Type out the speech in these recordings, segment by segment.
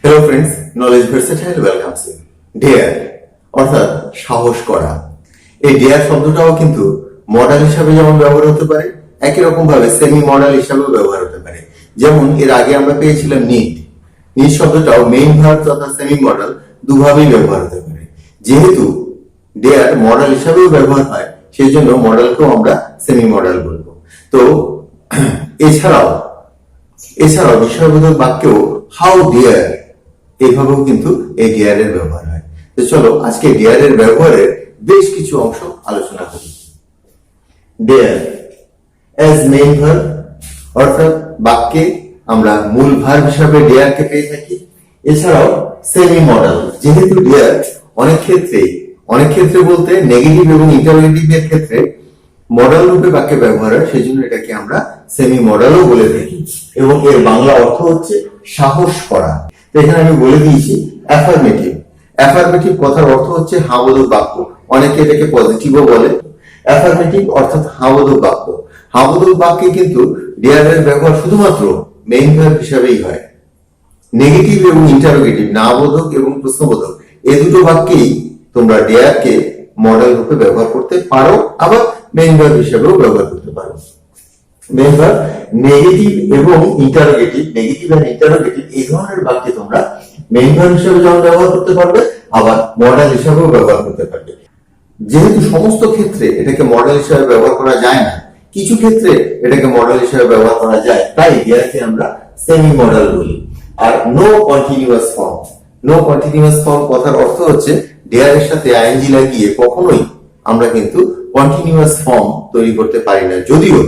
Hello friends, knowledge versatile welcomes you. Dare অর্থাৎ সাহস করা। এই ডেয়ার শব্দটাও কিন্তু মডাল হিসাবে যেমন ব্যবহার হতে পারে, একই রকম ভাবে সেমি মডাল হিসাবেও ব্যবহার হতে পারে। যেমন এর আগে আমরা পেয়েছিলাম নিড। নিড শব্দটাও মেইন ভার্ব তথা সেমি মডাল দুভাবেই ব্যবহার হতে পারে। যেহেতু ডেয়ার মডাল হিসাবেও ব্যবহার হয়, সেই জন্য মডালকেও আমরা সেমি মডাল বলবো। তো এছাড়াও বিষয়বোধক বাক্যেও হাউ ডেয়ার এইভাবেও কিন্তু এই ডেয়ারের ব্যবহার হয়। তো চলো আজকে ডেয়ারের ব্যবহারের বেশ কিছু অংশ আলোচনা করি। ডেয়ার অ্যাজ মেইন ভার্ব, অর্থাৎ বাক্যে আমরা মূল ভার্ব হিসাবে ডেয়ারকে পেয়ে থাকি। এছাড়াও সেমি মডাল, যেহেতু ডেয়ার অনেক ক্ষেত্রে বলতে নেগেটিভ এবং ইন্টারোগেটিভ এর ক্ষেত্রে মডাল রূপে বাক্যে ব্যবহার হয়, সেই জন্য এটাকে আমরা সেমি মডালও বলে থাকি। এবং এর বাংলা অর্থ হচ্ছে সাহস করা। এখানে আমি বলে দিয়েছি অ্যাফার্মেটিভ। অ্যাফার্মেটিভ কথার অর্থ হচ্ছে হাবোধক বাক্য, অনেকে এটাকে পজিটিভও বলে। অ্যাফার্মেটিভ অর্থাৎ হাবোধক বাক্য। হাবোধক বাক্যে কিন্তু ডেয়ারের ব্যবহার শুধুমাত্র মেইন ভার্ব হিসাবেই হয়। নেগেটিভ এবং ইন্টারোগেটিভ, নাবোধক এবং প্রশ্নবোধক, এই দুটো বাক্যেই তোমরা ডেয়ারকে মডেল রূপে ব্যবহার করতে পারো, আবার মেইন ভার্ব হিসেবেও ব্যবহার করতে পারো। মেইন ভার্ব, নেগেটিভ এবং ইন্টারোগেটিভ, নেগেটিভ এন্ড ইন্টারোগেটিভ এই ধরনের বাক্যে তোমরা মেইন ভার্ব হিসেবে যেমন ব্যবহার করতে পারবে, আবার মডেল হিসেবেও ব্যবহার করতে পারবে। যেহেতু সমস্ত ক্ষেত্রে এটাকে মডেল হিসেবে ব্যবহার করা যায় না, কিছু ক্ষেত্রে এটাকে মডেল হিসেবে ব্যবহার করা যায়, তাই ডেয়ারকে আমরা সেমি মডেল বলি। আর no continuous form, no continuous form কথার অর্থ হচ্ছে ডেয়ারের সাথে আইএনজি লাগিয়ে কখনোই আমরা কিন্তু কন্টিনিউয়াস ফর্ম তৈরি করতে পারি না। যদিও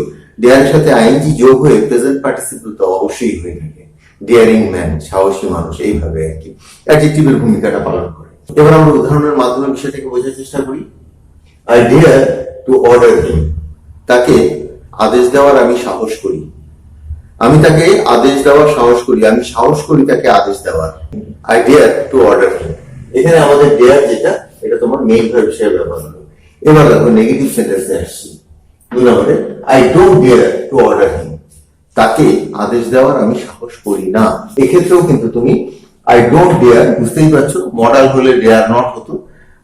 ডেয়ারের সাথে আইএনজি যোগ হয়ে প্রেজেন্ট পার্টিসিপল তো অবশ্যই হয়ে থাকে। ডেয়ারিং ম্যান, সাহসী মানুষ, এইভাবে আর কি অ্যাডজেক্টিভের ভূমিকাটা পালন করে। এবার আমরা উদাহরণের মাধ্যমে বিষয়টাকে বোঝার চেষ্টা করি। I dare to order him, তাকে আদেশ দেওয়ার আমি সাহস করি। আমি তাকে আদেশ দেওয়ার সাহস করি, আমি সাহস করি তাকে আদেশ দেওয়ার। আই ডেয়ার টু অর্ডার হিম, এখানে আমাদের ডেয়ার যেটা, এটা তোমার মেইন ভার্ব হিসেবে ব্যবহার হলো। এবার দেখো নেগেটিভ সেন্টেন্সে আসছি। 2 নম্বরে I don't dare to order him, তাকে আদেশ দেওয়ার আমি সাহস করি না। এক্ষেত্রেও কিন্তু তুমি আই ডোন্ট ডেয়ার, বুঝতেই পারছো মডাল হলে ডেয়ার নট হতো।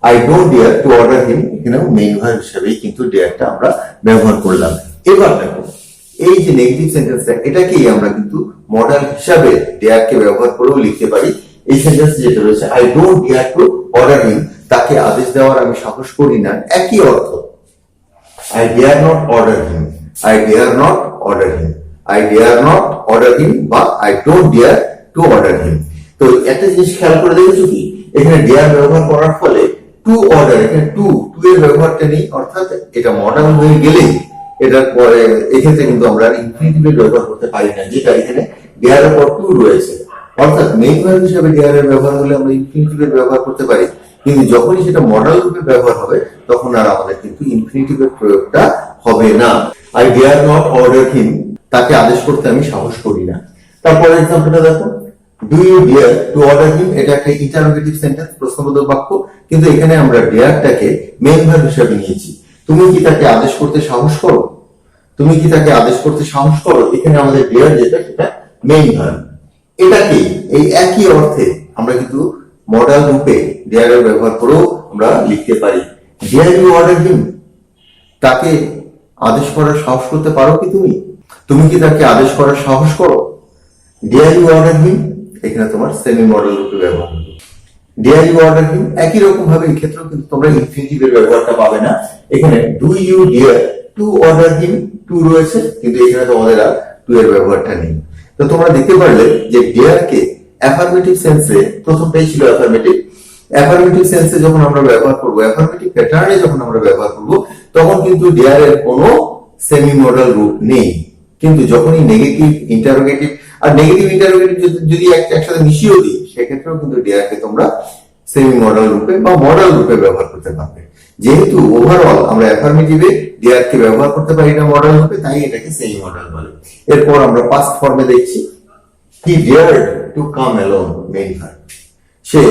I don't dare to order him, এখানেও মেইন ভার্ব হিসেবেই কিন্তু ডেয়ারটা আমরা ব্যবহার করলাম। এবার দেখো এই যে নেগেটিভ সেন্টেন্সটা, এটাকেই আমরা কিন্তু মডাল হিসাবে ডেয়ারকে ব্যবহার করেও লিখতে পারি। এই সেন্টেন্স যেটা রয়েছে I don't dare to order him, তাকে আদেশ দেওয়ার আমি সাহস করি না, একই অর্থ। I dare not order him, I dare not order him, I dare not order him বা I don't dare to order him। তো একটা জিনিস খেয়াল করে দেখেছো কি, এখানে ডেয়ার ব্যবহার করার ফলে টু অর্ডার, এখানে টু এর ব্যবহারটা নেই, অর্থাৎ এটা মডাল হয়ে গেলেই এটার পরে এক্ষেত্রে কিন্তু আমরা ইনফিনিটিভের ব্যবহার করতে পারি না, যেটা এখানে ডেয়ারের পর টু রয়েছে। অর্থাৎ মেইন ভার্ব হিসেবে ডেয়ারের ব্যবহার হলে আমরা ইনফিনিটিভের ব্যবহার করতে পারি, কিন্তু যখনই সেটা মডাল রূপে ব্যবহার হবে তখন আর আমাদের কিন্তু ইনফিনিটিভের প্রয়োগটা হবে না। I dare not order him, তাকে আদেশ করতে আমি সাহস করি না। তারপর এক্সাম্পলটা দেখো, do you dare to order him, এটা একটা ইন্টারোগেটিভ সেন্টেন্স, প্রশ্নবোধক বাক্য, কিন্তু এখানে আমরা ডেয়ারটাকে মেইন ভার্ব হিসেবে নিয়েছি। তুমি কি তাকে আদেশ করতে সাহস করো, তুমি কি তাকে আদেশ করতে সাহস করো, এখানে আমাদের ডেয়ার যেটা সেটা মেইন ভার্ব। এটাকেই এই একই অর্থে আমরা কিন্তু মডাল রূপে ডেয়ারের ব্যবহার করেও আমরা লিখতে পারি। ডেয়ার ইউ অর্ডার হিম, তাকে আদেশ করার সাহস করতে পারো কি তুমি, তুমি কি তাকে আদেশ করার সাহস করো। ডেয়ার ইউ অর্ডার হিম, এখানে তোমার সেমি মডেল রূপে ব্যবহার হবে। ডেয়ার ইউ অর্ডার হিম, একই রকম ভাবে এই ক্ষেত্রেও কিন্তু তোমরা ইনফিনিটিভের ব্যবহারটা পাবে না। এখানে do you dare to order him, to রয়েছে, কিন্তু এখানে তোমাদের আর টু এর ব্যবহারটা নেই। তো তোমরা দেখতে পারলে যে ডেয়ারকে অ্যাফার্মেটিভ সেন্সে, প্রথমটাই ছিল অ্যাফার্মেটিভ, অ্যাফার্মেটিভ সেন্সে যখন আমরা ব্যবহার করব, অ্যাফার্মেটিভ প্যাটার্নে যখন আমরা ব্যবহার করব, তখন কিন্তু ডেয়ারের কোনো সেমি মডেল রূপ নেই। কিন্তু যখনই নেগেটিভ ইন্টারোগেটিভ আর নেগেটিভ ইন্টারোগেটিভ যদি একসাথে মিশিয়েও দিই, সেক্ষেত্রেও কিন্তু ডেয়ারকে তোমরা সেমি মডেল রূপে বা মডেল রূপে ব্যবহার করতে পারবে। যেহেতু ওভারঅল আমরা অ্যাফার্মেটিভে ডেয়ারকে ব্যবহার করতে পারি না মডেল রূপে, তাই এটাকে সেমি মডেল বলে। এরপর আমরা পাস্ট ফর্মে দেখছি, he dared to come alone, main verb, সে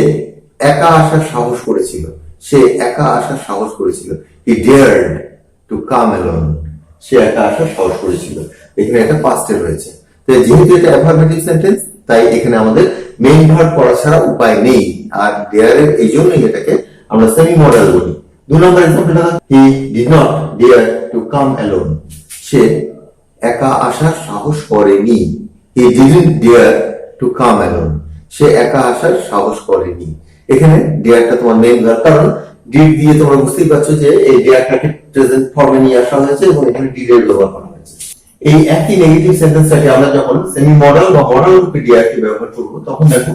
একা আসার সাহস করেছিল, সে একা আসার সাহস করেছিল। হি ডেয়ার্ড টু কাম অ্যালোন, সে একা আসার সাহস করেছিল, এখানে একটা পাস্টে রয়েছে। যেহেতু এটা অ্যাফার্মেটিভ সেন্টেন্স, তাই এখানে আমাদের মেইন ভার্ব করা ছাড়া উপায় নেই। আর ডেয়ার এর এই জন্যই এটাকে আমরা সেমি মডেল বলি। 2 নম্বর এক্সাম্পলটা, he did not dare to come alone. সে একা আসার সাহস করেনি। He didn't dare to come alone. সে একা আসার সাহস করেনি। এখানে ডেয়ারটা তোমার মেইন ভার্ব, কারণ ডিড দিয়ে তোমরা বুঝতেই পারছো যে এই ডেয়ারটাকে প্রেজেন্ট ফর্মে নিয়ে আসা হয়েছে এবং এখানে ডিড এর ব্যবহার করা হয়েছে। এই একই নেগেটিভ সেন্টেন্সটাকে আমরা যখন সেমি মডেল বা মডেল রূপে ডেয়ার কে ব্যবহার করব, তখন দেখো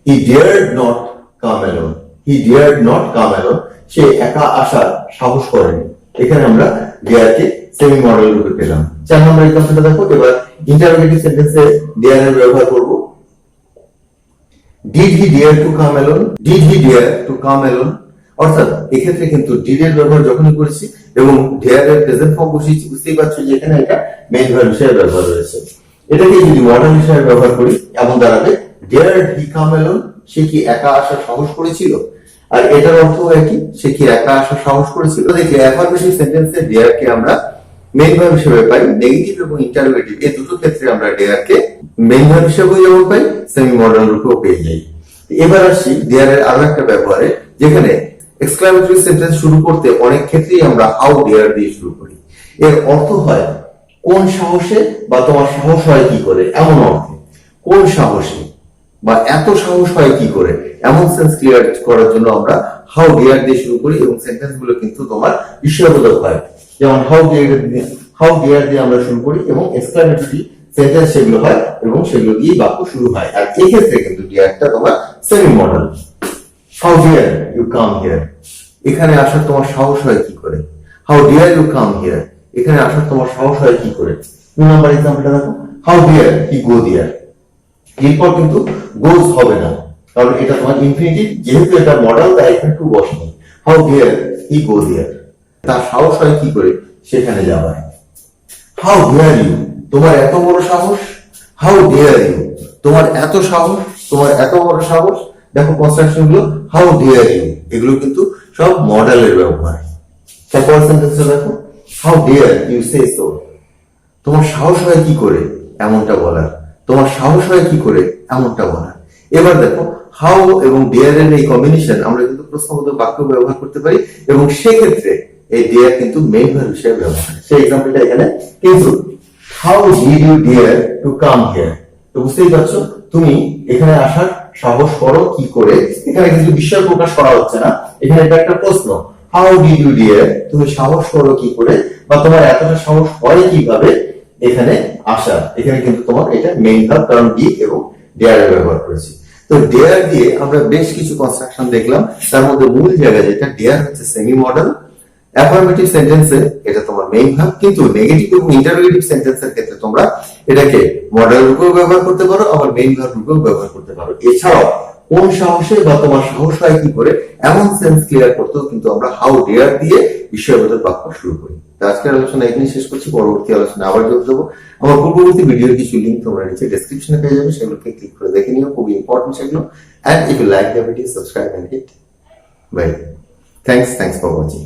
he dared not come alone. He dared not come alone. সে একা আসার সাহস করেনি। এখানে আমরা ডেয়ার কে সেমি মডেল রূপে পেলাম। 4 নম্বর এক্সাম্পলটা দেখো। এবার ইন্টারোগেটিভ সেন্টেন্সে ডেয়ার এর ব্যবহার করব। Did he dare to come alone? Did he dare to come alone? অর্থাৎ এক্ষেত্রে কিন্তু ডিড এর ব্যবহার যখনই করেছি এবং ডেয়ার এর প্রেজেন্ট ফর্ম বসিয়েছি, বুঝতেই পারছো যে এখানে এটা মেইন ভার্ব হিসেবে ব্যবহার হয়েছে। এটাকে যদি মডেল হিসেবে ব্যবহার করি, এমন দাঁড়াবে ডেয়ার্ড হি কাম অ্যালোন? সে কি একা আসার সাহস করেছিল? আর এটার অর্থ কি সে কি একা আসার সাহস করেছিল? দেখলে অ্যাফারমেটিভ সেন্টেন্সে ডেয়ার কে আমরা মেইন ভার্ব হিসেবে পাই। নেগেটিভ এবং ইন্টারোগেটিভ এই দুটো ক্ষেত্রে আমরা ডেয়ার কে মেইন ভার্ব হিসেবেও যেমন পাই, সেমি মডেল রূপেও পেয়ে যাই। এবার আসি ডেয়ার এর আরো একটা ব্যবহারে, যেখানে এক্সক্লামেটরি সেন্টেন্স শুরু করতে অনেক ক্ষেত্রেই আমরা হাউ ডেয়ার দিয়ে শুরু করি। এর অর্থ হয় কোন সাহসে বা তোমার সাহস হয় কি করে, এমন অর্থে। কোন সাহসে বা এত সাহস হয় কি করে, এমন সেন্স ক্লিয়ার করার জন্য আমরা হাউ ডেয়ার দিয়ে শুরু করি এবং সেন্টেন্স গুলো কিন্তু তোমার বিস্ময়বোধক হয়। যেমন হাউ ডেয়ার দিয়ে আমরা শুরু করি এবং এক্সক্লামেটরি সেন্টেন্স সেগুলো হয় এবং সেগুলো দিয়ে বাক্য শুরু হয়। আর এই ক্ষেত্রে কিন্তু ডেয়ারটা তোমার semi modal. How dare you come here? এখানে আসার তোমার সাহস হয় কি করে? How dare you come here? এখানে আসার তোমার সাহস হয় কি করে? 2 নম্বর এক্সাম্পলটা দেখো। হাউ ডেয়ার হি গো দেয়ার? এরপর কিন্তু গোজ হবে না, কারণ এটা তোমার ইনফিনিটিভ, যেহেতু এটা মডেল তাই এখানে টু বসেনি। How dare he go there? তার সাহস হয় কি করে সেখানে যাওয়ার। How dare you? তোমার এত বড় সাহস? How dare you? তোমার এত সাহস, তোমার এত বড় সাহস। দেখো কনস্ট্রাকশন গুলো, হাউ ডেয়ার ইউ, এগুলো কিন্তু সব মডেলের ব্যবহার। তারপর সেন্টেন্সটা দেখো, how dare you say so? তোমার সাহস হয় কি করে এমনটা বলার? তোমার সাহস হয় কি করে এমনটা বলার। এবার দেখো হাউ এবং ডেয়ার এর এই কম্বিনেশন আমরা কিন্তু প্রশ্নবোধক বাক্য ব্যবহার করতে পারি এবং সেক্ষেত্রে এই ডেয়ার কিন্তু মেইন ভার্ব হিসেবে ব্যবহার হয়। সেই এক্সাম্পলটা এখানে, কিন্তু how did you dare to come here? তো বুঝতেই পারছো তুমি এখানে আসার সাহস করো কি করে। এখানে কিন্তু বিস্ময় প্রকাশ করা হচ্ছে না, এখানে এটা একটা প্রশ্ন। How did you dare? তুমি সাহস করো কি করে বা তোমার এতটা সাহস হয় কিভাবে এখানে আসা। এখানে কিন্তু তোমার এটা মেইন ভার্ব, কারণ ডি এবং ডেয়ার এর ব্যবহার করেছি। তো ডেয়ার দিয়ে আমরা বেশ কিছু কনস্ট্রাকশন দেখলাম। তার মধ্যে মূল জায়গা যেটা, ডেয়ার হচ্ছে সেমি মডেল। অ্যাফার্মেটিভ সেন্টেন্সে এটা তোমার মেইন ভার্ব, কিন্তু নেগেটিভ এবং ইন্টারোগেটিভ সেন্টেন্সের ক্ষেত্রে তোমরা এটাকে মডেল রূপেও ব্যবহার করতে পারো, আবার মেইন ভার্ব রূপেও ব্যবহার করতে পারো। এছাড়াও কোন সাহসে বা তোমার সাহস হয় কি করে এমন সেন্স ক্লিয়ার করতেও কিন্তু আমরা হাউ ডেয়ার দিয়ে বিস্ময়বোধক বাক্য শুরু করি। আজকের আলোচনা এখানে শেষ করছি। পরবর্তী আলোচনা আবার যোগ দেবো। আমার পূর্ববর্তী ভিডিওর কিছু লিঙ্ক তোমরা নিচে ডেসক্রিপশনে পেয়ে যাবে, সেগুলোকে ক্লিক করে দেখে নিও, খুবই ইম্পর্টেন্ট সেগুলো। And if you like the video, subscribe and hit bell. Thanks for watching.